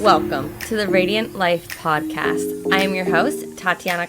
Welcome to the Radiant Life podcast. I am your host, Tatiana,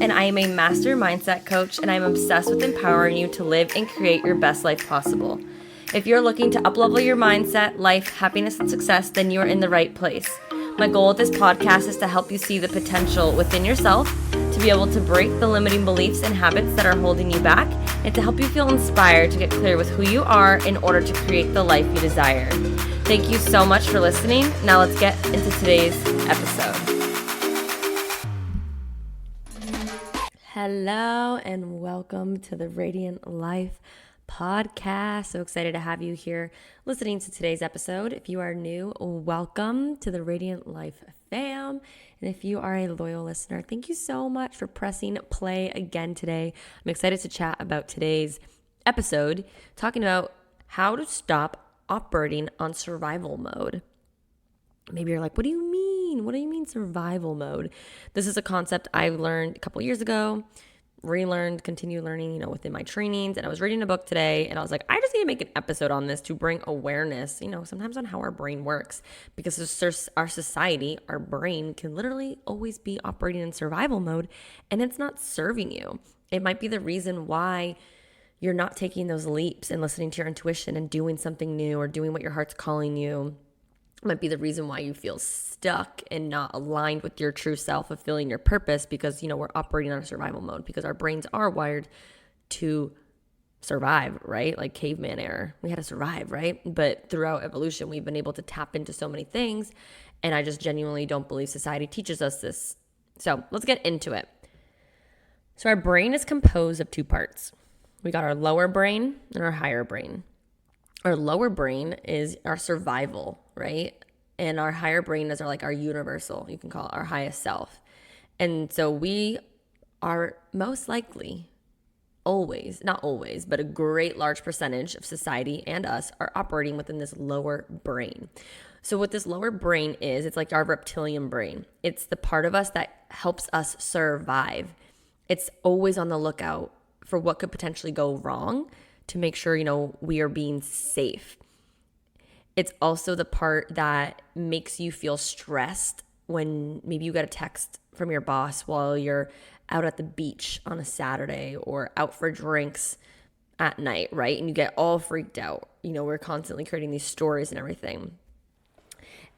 and I am a master mindset coach, and I'm obsessed with empowering you to live and create your best life possible. If you're looking to uplevel your mindset, life, happiness, and success, then you are in the right place. My goal with this podcast is to help you see the potential within yourself, to be able to break the limiting beliefs and habits that are holding you back, and to help you feel inspired to get clear with who you are in order to create the life you desire. Thank you so much for listening. Now let's get into today's episode. Hello and welcome to the Radiant Life podcast. So excited to have you here listening to today's episode. If you are new, welcome to the Radiant Life fam. And if you are a loyal listener, thank you so much for pressing play again today. I'm excited to chat about today's episode, talking about how to stop operating on survival mode. Maybe you're like, what do you mean? What do you mean survival mode? This is a concept I learned a couple years ago, relearned, continued learning, within my trainings. And I was reading a book today and I was like, I just need to make an episode on this to bring awareness, sometimes on how our brain works, because our society, our brain can literally always be operating in survival mode and it's not serving you. It might be the reason why you're not taking those leaps and listening to your intuition and doing something new or doing what your heart's calling you. It might be the reason why you feel stuck and not aligned with your true self, fulfilling your purpose, because, we're operating on a survival mode because our brains are wired to survive, right? Like caveman era. We had to survive, right? But throughout evolution, we've been able to tap into so many things. And I just genuinely don't believe society teaches us this. So let's get into it. So our brain is composed of two parts. We got our lower brain and our higher brain. Our lower brain is our survival, right? And our higher brain is our universal, you can call it our highest self. And so we are most likely always, not always, but a great large percentage of society and us are operating within this lower brain. So what this lower brain is, it's like our reptilian brain. It's the part of us that helps us survive. It's always on the lookout for what could potentially go wrong to make sure, we are being safe. It's also the part that makes you feel stressed when maybe you get a text from your boss while you're out at the beach on a Saturday or out for drinks at night, right? And you get all freaked out. We're constantly creating these stories and everything.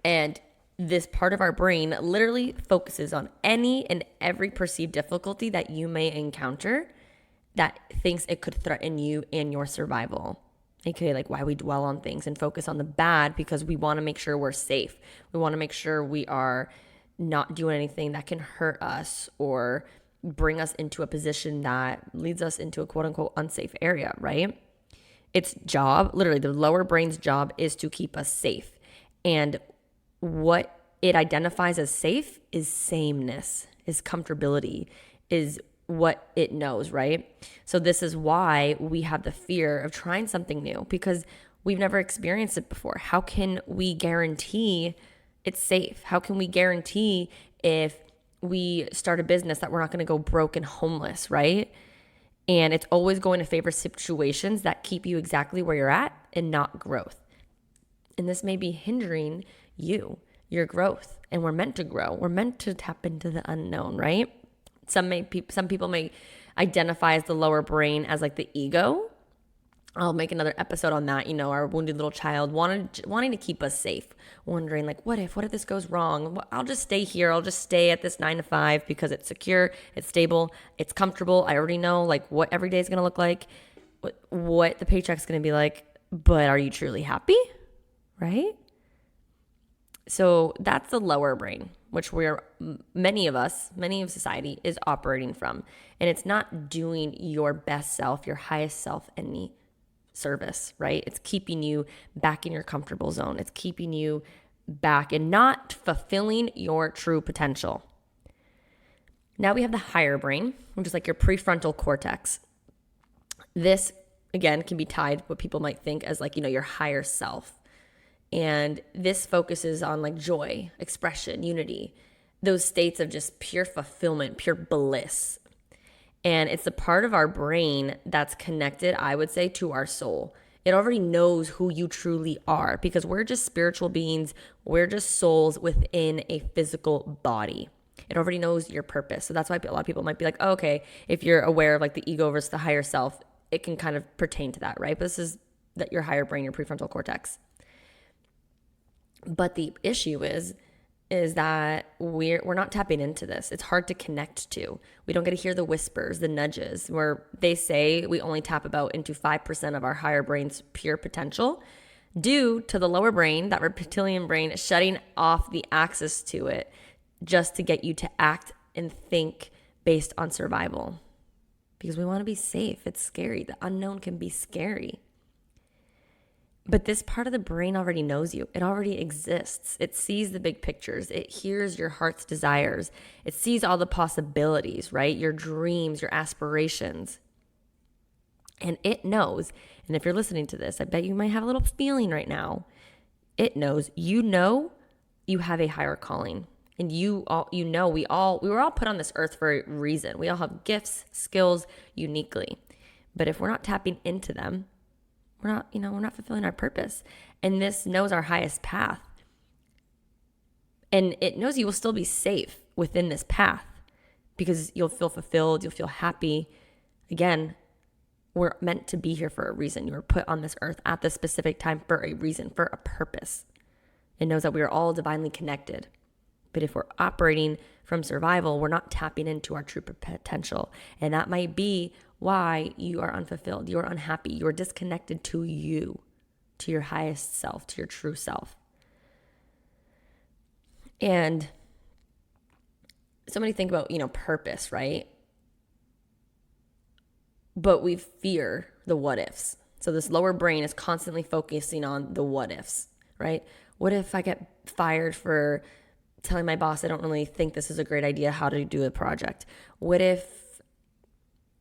And this part of our brain literally focuses on any and every perceived difficulty that you may encounter that thinks it could threaten you and your survival. AKA like why we dwell on things and focus on the bad, because we want to make sure we're safe. We want to make sure we are not doing anything that can hurt us or bring us into a position that leads us into a quote unquote unsafe area, right? Its job, literally the lower brain's job, is to keep us safe. And what it identifies as safe is sameness, is comfortability, is what it knows, right? So this is why we have the fear of trying something new, because we've never experienced it before. How can we guarantee it's safe? How can we guarantee if we start a business that we're not going to go broke and homeless, right? And it's always going to favor situations that keep you exactly where you're at and not growth. And this may be hindering your growth. And we're meant to grow. We're meant to tap into the unknown, right? Some people may identify as the lower brain as like the ego. I'll make another episode on that. Our wounded little child wanting to keep us safe, wondering like, what if this goes wrong? Well, I'll just stay here. I'll just stay at this 9 to 5 because it's secure, it's stable, it's comfortable. I already know like what every day is going to look like, what the paycheck's going to be like. But are you truly happy? Right? So that's the lower brain, which many of society is operating from. And it's not doing your best self, your highest self any service, right? It's keeping you back in your comfortable zone. It's keeping you back and not fulfilling your true potential. Now we have the higher brain, which is like your prefrontal cortex. This, again, can be tied what people might think as like, your higher self. And this focuses on like joy, expression, unity, those states of just pure fulfillment, pure bliss. And it's the part of our brain that's connected, I would say, to our soul. It already knows who you truly are because we're just spiritual beings. We're just souls within a physical body. It already knows your purpose. So that's why a lot of people might be like, oh, okay, if you're aware of like the ego versus the higher self, it can kind of pertain to that, right? But this is that your higher brain, your prefrontal cortex. But the issue is that we're not tapping into this. It's hard to connect to. We don't get to hear the whispers, the nudges, where they say we only tap about into 5% of our higher brain's pure potential due to the lower brain, that reptilian brain, shutting off the access to it just to get you to act and think based on survival. Because we want to be safe. It's scary. The unknown can be scary. But this part of the brain already knows you. It already exists. It sees the big pictures. It hears your heart's desires. It sees all the possibilities, right? Your dreams, your aspirations. And it knows, and if you're listening to this, I bet you might have a little feeling right now. It knows, you have a higher calling. And we were all put on this earth for a reason. We all have gifts, skills uniquely. But if we're not tapping into them, we're not fulfilling our purpose. And this knows our highest path. And it knows you will still be safe within this path because you'll feel fulfilled, you'll feel happy. Again, we're meant to be here for a reason. You were put on this earth at this specific time for a reason, for a purpose. It knows that we are all divinely connected. But if we're operating from survival, we're not tapping into our true potential. And that might be why you are unfulfilled, you are unhappy, you are disconnected to you, to your highest self, to your true self. And so many think about, purpose, right? But we fear the what ifs. So this lower brain is constantly focusing on the what ifs, right? What if I get fired for telling my boss I don't really think this is a great idea how to do a project? What if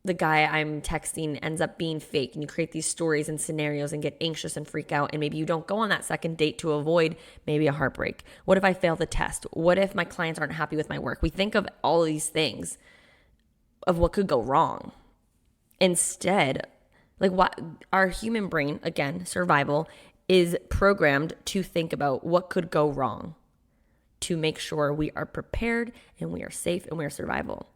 the guy I'm texting ends up being fake and you create these stories and scenarios and get anxious and freak out and maybe you don't go on that second date to avoid maybe a heartbreak? What if I fail the test? What if my clients aren't happy with my work? We think of all these things of what could go wrong. Instead, like what our human brain, again, survival, is programmed to think about what could go wrong to make sure we are prepared and we are safe and we are survival.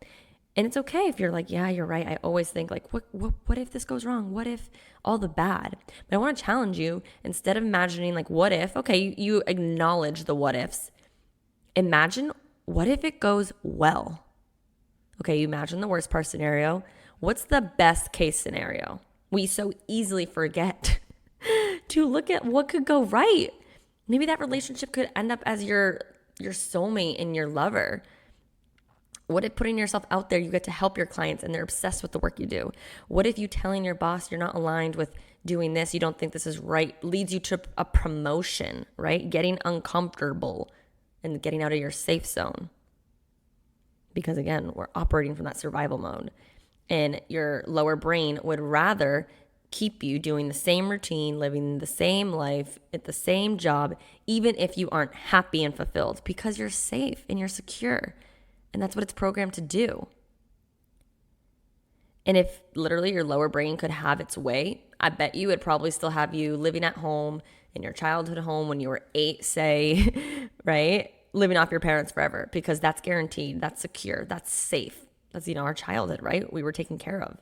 And it's okay if you're like, yeah, you're right. I always think like, what if this goes wrong? What if all the bad? But I want to challenge you, instead of imagining like, what if, okay, you acknowledge the what ifs. Imagine, what if it goes well? Okay, you imagine the worst part scenario. What's the best case scenario? We so easily forget to look at what could go right. Maybe that relationship could end up as your soulmate and your lover. What if putting yourself out there, you get to help your clients and they're obsessed with the work you do? What if you telling your boss you're not aligned with doing this, you don't think this is right, leads you to a promotion, right? Getting uncomfortable and getting out of your safe zone. Because again, we're operating from that survival mode. And your lower brain would rather keep you doing the same routine, living the same life, at the same job, even if you aren't happy and fulfilled, because you're safe and you're secure. And that's what it's programmed to do. And if literally your lower brain could have its way, I bet you it'd probably still have you living at home in your childhood home when you were 8, say, right? Living off your parents forever, because that's guaranteed, that's secure, that's safe. That's, our childhood, right? We were taken care of.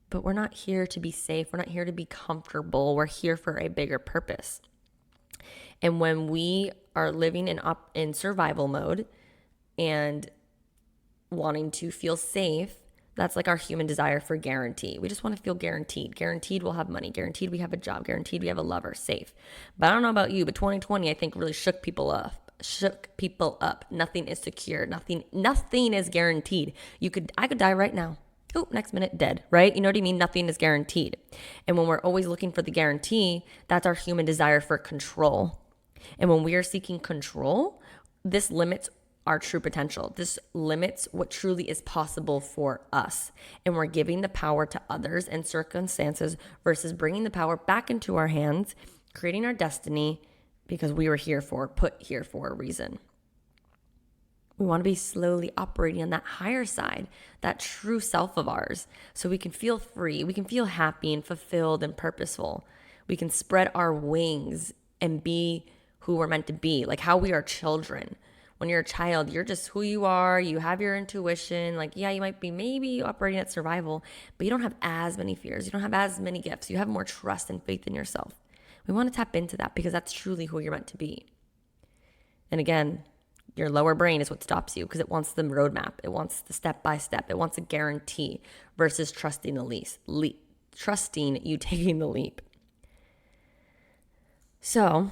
But we're not here to be safe. We're not here to be comfortable. We're here for a bigger purpose. And when we are living in survival mode and wanting to feel safe, that's like our human desire for guarantee. We just want to feel guaranteed. Guaranteed we'll have money. Guaranteed we have a job. Guaranteed we have a lover. Safe. But I don't know about you, but 2020 I think really shook people up. Nothing is secure. Nothing is guaranteed. I could die right now. Oh, next minute dead, right? You know what I mean? Nothing is guaranteed. And when we're always looking for the guarantee, that's our human desire for control. And when we are seeking control, this limits our true potential. This limits what truly is possible for us. And we're giving the power to others and circumstances versus bringing the power back into our hands, creating our destiny, because we were put here for a reason. We want to be slowly operating on that higher side, that true self of ours, so we can feel free, we can feel happy and fulfilled and purposeful. We can spread our wings and be who we're meant to be, like how we are children. When you're a child, you're just who you are. You have your intuition. Like, yeah, you might be maybe operating at survival, but you don't have as many fears. You don't have as many gifts. You have more trust and faith in yourself. We want to tap into that because that's truly who you're meant to be. And again, your lower brain is what stops you because it wants the roadmap. It wants the step-by-step. It wants a guarantee versus trusting trusting you taking the leap. So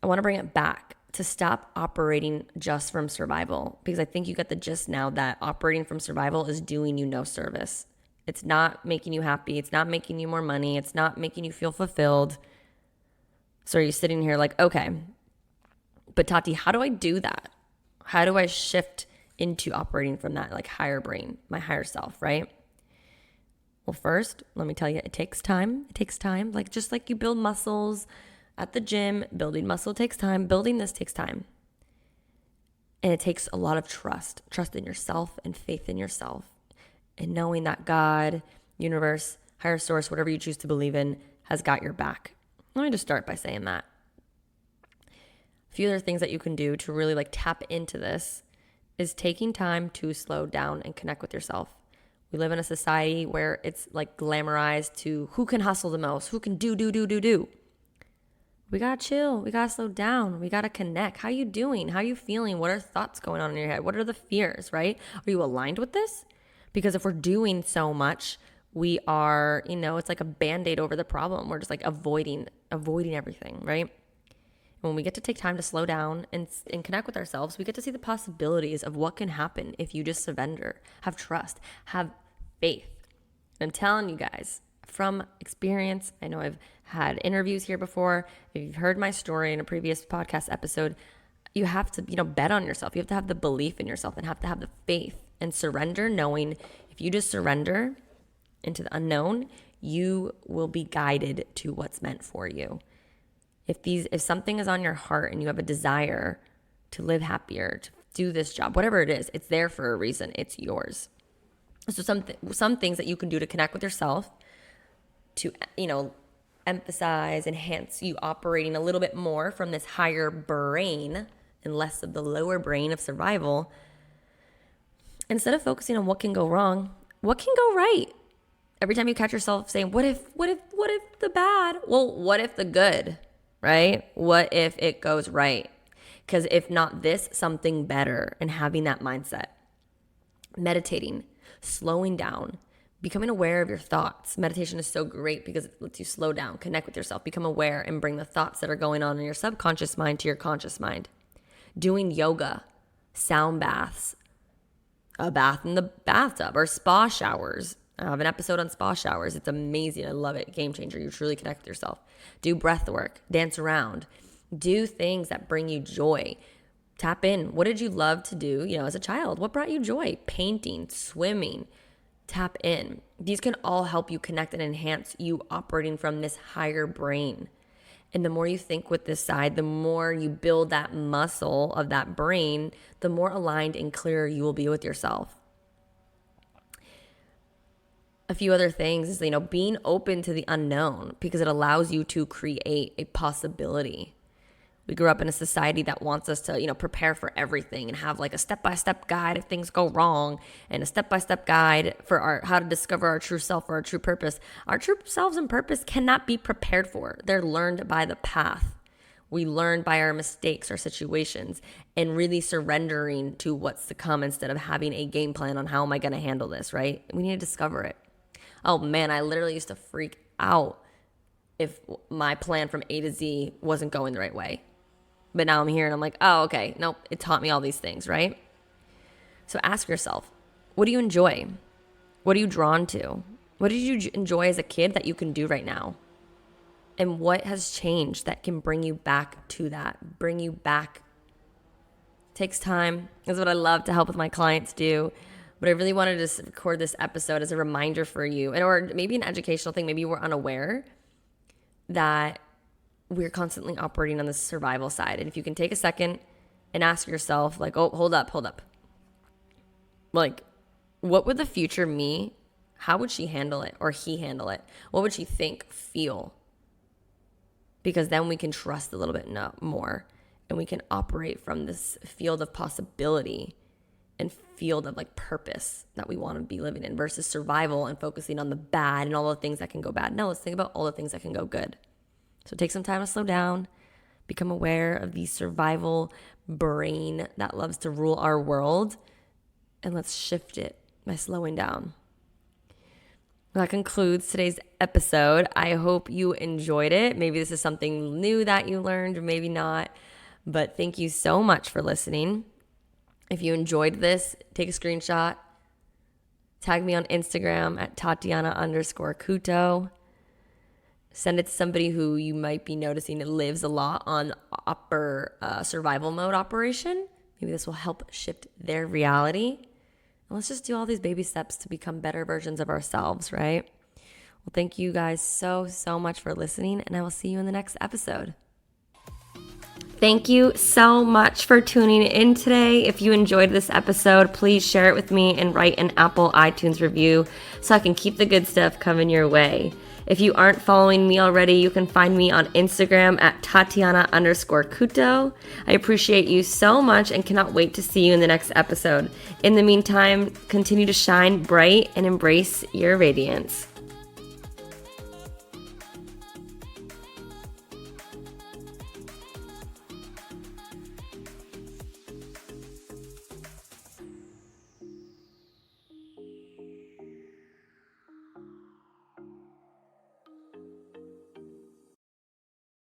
I want to bring it back to stop operating just from survival, because I think you get the gist now that operating from survival is doing you no service. It's not making you happy. It's not making you more money. It's not making you feel fulfilled. So are you sitting here like, okay, but Tati, how do I do that? How do I shift into operating from that like higher brain, my higher self, right? Well, first, let me tell you, it takes time. It takes time. Like just like you build muscles at the gym, building muscle takes time. Building this takes time. And it takes a lot of trust in yourself and faith in yourself. And knowing that God, universe, higher source, whatever you choose to believe in, has got your back. Let me just start by saying that. A few other things that you can do to really like tap into this is taking time to slow down and connect with yourself. We live in a society where it's like glamorized to who can hustle the most, who can do. We gotta chill. We gotta slow down. We gotta connect. How you doing? How you feeling? What are thoughts going on in your head? What are the fears, right? Are you aligned with this? Because if we're doing so much, we are, it's like a Band-Aid over the problem. We're just like avoiding everything, right? When we get to take time to slow down and connect with ourselves, we get to see the possibilities of what can happen if you just surrender, have trust, have faith. I'm telling you guys, from experience, I know I've had interviews here before. If you've heard my story in a previous podcast episode, you have to, bet on yourself. You have to have the belief in yourself and have to have the faith and surrender, knowing if you just surrender into the unknown, you will be guided to what's meant for you. If something is on your heart and you have a desire to live happier, to do this job, whatever it is, it's there for a reason. It's yours. So some things that you can do to connect with yourself, to, emphasize, enhance you operating a little bit more from this higher brain and less of the lower brain of survival. Instead of focusing on what can go wrong, what can go right? Every time you catch yourself saying, what if the bad? Well, what if the good, right? What if it goes right? Because if not this, something better, and having that mindset. Meditating, slowing down, becoming aware of your thoughts. Meditation is so great because it lets you slow down, connect with yourself, become aware, and bring the thoughts that are going on in your subconscious mind to your conscious mind. Doing yoga, sound baths, a bath in the bathtub, or spa showers. I have an episode on spa showers. It's amazing. I love it. Game changer. You truly connect with yourself. Do breath work, dance around, do things that bring you joy. Tap in. What did you love to do, as a child? What brought you joy? Painting, swimming. Tap in. These can all help you connect and enhance you operating from this higher brain. And the more you think with this side, the more you build that muscle of that brain, the more aligned and clear you will be with yourself. A few other things is, being open to the unknown, because it allows you to create a possibility. We grew up in a society that wants us to, prepare for everything and have like a step-by-step guide if things go wrong, and a step-by-step guide for how to discover our true self or our true purpose. Our true selves and purpose cannot be prepared for. They're learned by the path. We learn by our mistakes, our situations, and really surrendering to what's to come instead of having a game plan on how am I going to handle this, right? We need to discover it. Oh man, I literally used to freak out if my plan from A to Z wasn't going the right way. But now I'm here and I'm like, oh, okay, nope, it taught me all these things, right? So ask yourself, what do you enjoy? What are you drawn to? What did you enjoy as a kid that you can do right now? And what has changed that can bring you back to that, bring you back? It takes time. That's what I love to help with my clients do. But I really wanted to record this episode as a reminder for you, and or maybe an educational thing. Maybe you were unaware that we're constantly operating on the survival side. And if you can take a second and ask yourself, like, oh, hold up. like, what would the future me, how would she handle it or he handle it? What would she think, feel? Because then we can trust a little bit more, and we can operate from this field of possibility and field of like purpose that we want to be living in versus survival and focusing on the bad and all the things that can go bad. No, let's think about all the things that can go good. So take some time to slow down, become aware of the survival brain that loves to rule our world, and let's shift it by slowing down. That concludes today's episode. I hope you enjoyed it. Maybe this is something new that you learned, or maybe not. But thank you so much for listening. If you enjoyed this, take a screenshot. Tag me on Instagram at Tatiana_Kuto. Send it to somebody who you might be noticing lives a lot on upper survival mode operation. Maybe this will help shift their reality. And let's just do all these baby steps to become better versions of ourselves, right? Well, thank you guys so much for listening, and I will see you in the next episode. Thank you so much for tuning in today. If you enjoyed this episode, please share it with me and write an Apple iTunes review so I can keep the good stuff coming your way. If you aren't following me already, you can find me on Instagram at Tatiana_Kuto. I appreciate you so much and cannot wait to see you in the next episode. In the meantime, continue to shine bright and embrace your radiance.